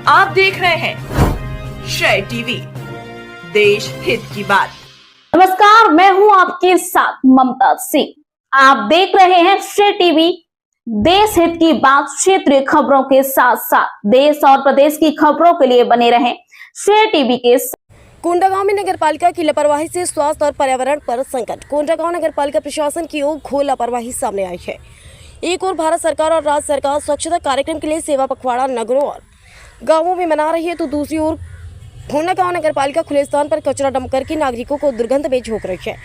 आप देख रहे हैं श्रेय टीवी, देश हित की बात। नमस्कार, मैं हूं आपके साथ ममता सिंह। आप देख रहे हैं श्रेय टीवी, देश हित की बात। क्षेत्रीय खबरों के साथ साथ देश और प्रदेश की खबरों के लिए बने रहें श्रेय टीवी के साथ। कोंडागांव में नगरपालिका की लापरवाही से स्वास्थ्य और पर्यावरण पर संकट। कोंडागांव नगरपालिका प्रशासन की ओर घोर लापरवाही सामने आई है। एक ओर भारत सरकार और राज्य सरकार स्वच्छता कार्यक्रम के लिए सेवा पखवाड़ा नगरों और गांवों में मना रही है, तो दूसरी ओर कोंडागांव नगरपालिका खुले स्थान पर कचरा डंप करके नागरिकों को दुर्गंध में झोंक रही है।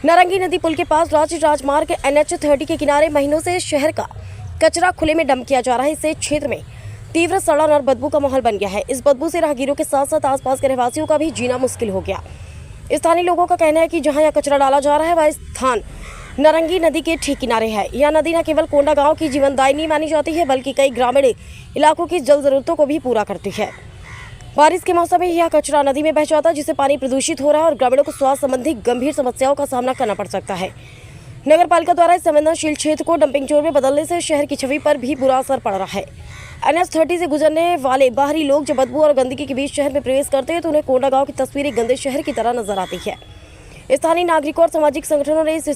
नारंगी नदी पुल के पास राज्य राजमार्ग NH 30 के किनारे महीनों से शहर का कचरा खुले में डंप किया जा रहा है। इससे क्षेत्र में तीव्र सड़न और बदबू का माहौल बन गया है। इस बदबू से राहगीरों के साथ साथ आसपास के रहवासियों का भी जीना मुश्किल हो गया। स्थानीय लोगों का कहना है कि जहां यह कचरा डाला जा रहा है वह स्थान नारंगी नदी के ठीक किनारे है। यह नदी न केवल कोंडागांव की जीवनदायिनी मानी जाती है, बल्कि कई ग्रामीण इलाकों की जल जरूरतों को भी पूरा करती है। बारिश के मौसम में यह कचरा नदी में बह जाता है, जिससे पानी प्रदूषित हो रहा है और ग्रामीणों को स्वास्थ्य संबंधी गंभीर समस्याओं का सामना करना पड़ सकता है। नगरपालिका द्वारा इस संवेदनशील क्षेत्र को डंपिंग जोन में बदलने से शहर की छवि पर भी बुरा असर पड़ रहा है। NH 30 से गुजरने वाले बाहरी लोग जब बदबू और गंदगी के बीच शहर में प्रवेश करते हैं, तो उन्हें कोंडागांव की तस्वीर एक गंदे शहर की तरह नजर आती है। स्थानीय नागरिकों और सामाजिक संगठनों ने इस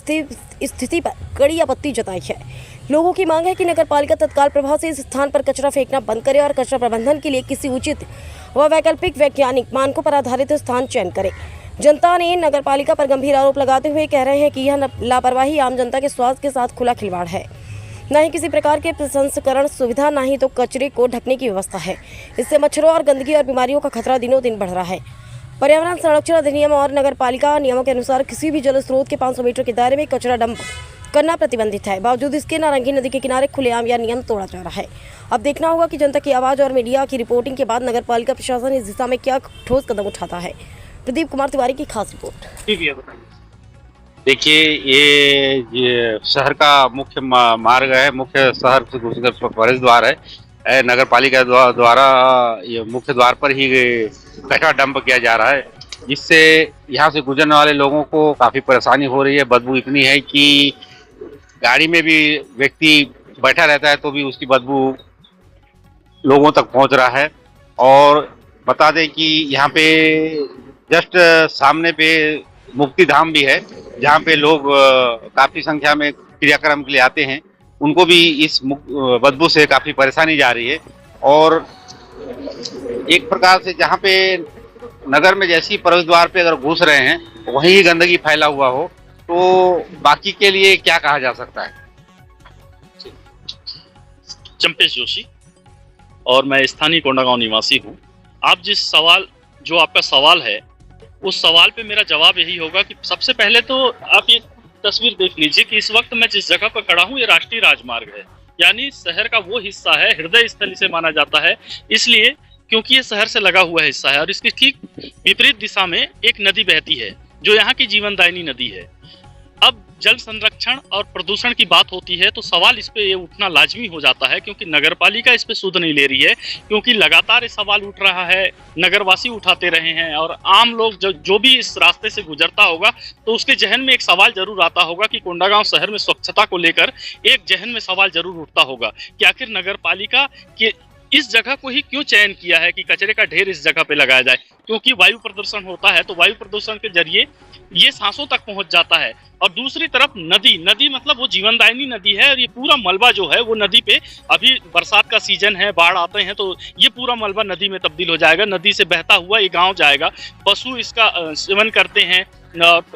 स्थिति पर कड़ी आपत्ति जताई है। लोगों की मांग है कि नगरपालिका तत्काल प्रभाव से इस स्थान पर कचरा फेंकना बंद करे और कचरा प्रबंधन के लिए किसी उचित व वैकल्पिक वैज्ञानिक मानकों पर आधारित स्थान चयन करे। जनता ने नगरपालिका पर गंभीर आरोप लगाते हुए कह रहे हैं कि यह लापरवाही आम जनता के स्वास्थ्य के साथ खुला खिलवाड़ है। न ही किसी प्रकार के प्रसंस्करण सुविधा, न ही तो कचरे को ढकने की व्यवस्था है। इससे मच्छरों और गंदगी और बीमारियों का खतरा दिनों दिन बढ़ रहा है। पर्यावरण संरक्षण अधिनियम और नगरपालिका नियमों के अनुसार किसी भी जल स्रोत के 500 मीटर के दायरे में कचरा डंप करना प्रतिबंधित है। बावजूद इसके नारंगी नदी के किनारे खुलेआम यह नियम तोड़ा जा रहा है। अब देखना होगा कि जनता की आवाज और मीडिया की रिपोर्टिंग के बाद नगरपालिका प्रशासन इस दिशा में क्या ठोस कदम उठाता है। प्रदीप कुमार तिवारी की खास रिपोर्ट। देखिए, ये शहर का मुख्य मार्ग है, मुख्य शहर से घुसकर प्रवेश द्वार है। नगर पालिका द्वारा ये मुख्य द्वार पर ही कचरा डंप किया जा रहा है, जिससे यहाँ से गुजरने वाले लोगों को काफ़ी परेशानी हो रही है। बदबू इतनी है कि गाड़ी में भी व्यक्ति बैठा रहता है तो भी उसकी बदबू लोगों तक पहुँच रहा है। और बता दें कि यहाँ पे जस्ट सामने पे मुक्ति धाम भी है, जहाँ पे लोग काफ़ी संख्या में क्रियाक्रम के लिए आते हैं। उनको भी इस बदबू से काफ़ी परेशानी जा रही है। और एक प्रकार से जहाँ पे नगर में जैसी प्रवेश द्वार पे अगर घुस रहे हैं वहीं ही गंदगी फैला हुआ हो, तो बाकी के लिए क्या कहा जा सकता है? चंपेश जोशी और मैं स्थानीय कोंडागांव निवासी हूँ। आप जो आपका सवाल है, उस सवाल पे मेरा जवाब यही होगा कि सबसे पहले तो आप ये तस्वीर देख लीजिए कि इस वक्त मैं जिस जगह पर खड़ा हूँ ये राष्ट्रीय राजमार्ग है, यानी शहर का वो हिस्सा है, हृदय स्थल इसे माना जाता है, इसलिए क्योंकि ये शहर से लगा हुआ हिस्सा है। और इसके ठीक विपरीत दिशा में एक नदी बहती है जो यहाँ की जीवनदायिनी नदी है। अब जल संरक्षण और प्रदूषण की बात होती है तो सवाल इस पे ये उठना लाजमी हो जाता है, क्योंकि नगरपालिका इस पे सुध नहीं ले रही है। क्योंकि लगातार ये सवाल उठ रहा है, नगरवासी उठाते रहे हैं और आम लोग जो भी इस रास्ते से गुजरता होगा तो उसके जहन में एक सवाल जरूर आता होगा कि कोंडागांव शहर में स्वच्छता को लेकर एक जहन में सवाल जरूर उठता होगा कि आखिर नगरपालिका के इस जगह को ही क्यों चयन किया है कि कचरे का ढेर इस जगह पे लगाया जाए। क्योंकि वायु प्रदूषण होता है तो वायु प्रदूषण के जरिए ये सांसों तक पहुंच जाता है। और दूसरी तरफ नदी मतलब वो जीवनदायिनी नदी है और ये पूरा मलबा जो है वो नदी पे, अभी बरसात का सीजन है, बाढ़ आते हैं तो ये पूरा मलबा नदी में तब्दील हो जाएगा। नदी से बहता हुआ ये गाँव जाएगा। पशु इसका सेवन करते हैं।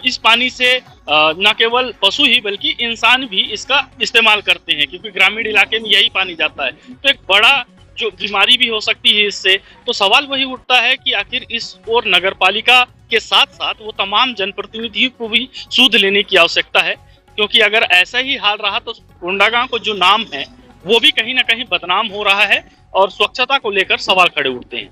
इस पानी से न केवल पशु ही बल्कि इंसान भी इसका इस्तेमाल करते हैं, क्योंकि ग्रामीण इलाके में यही पानी जाता है। तो एक बड़ा जो बीमारी भी हो सकती है इससे। तो सवाल वही उठता है कि आखिर इस और नगरपालिका के साथ साथ वो तमाम जनप्रतिनिधियों को भी सूद लेने की आवश्यकता है, क्योंकि अगर ऐसा ही हाल रहा तो कोंडागांव को जो नाम है वो भी कहीं ना कहीं बदनाम हो रहा है और स्वच्छता को लेकर सवाल खड़े उठते हैं।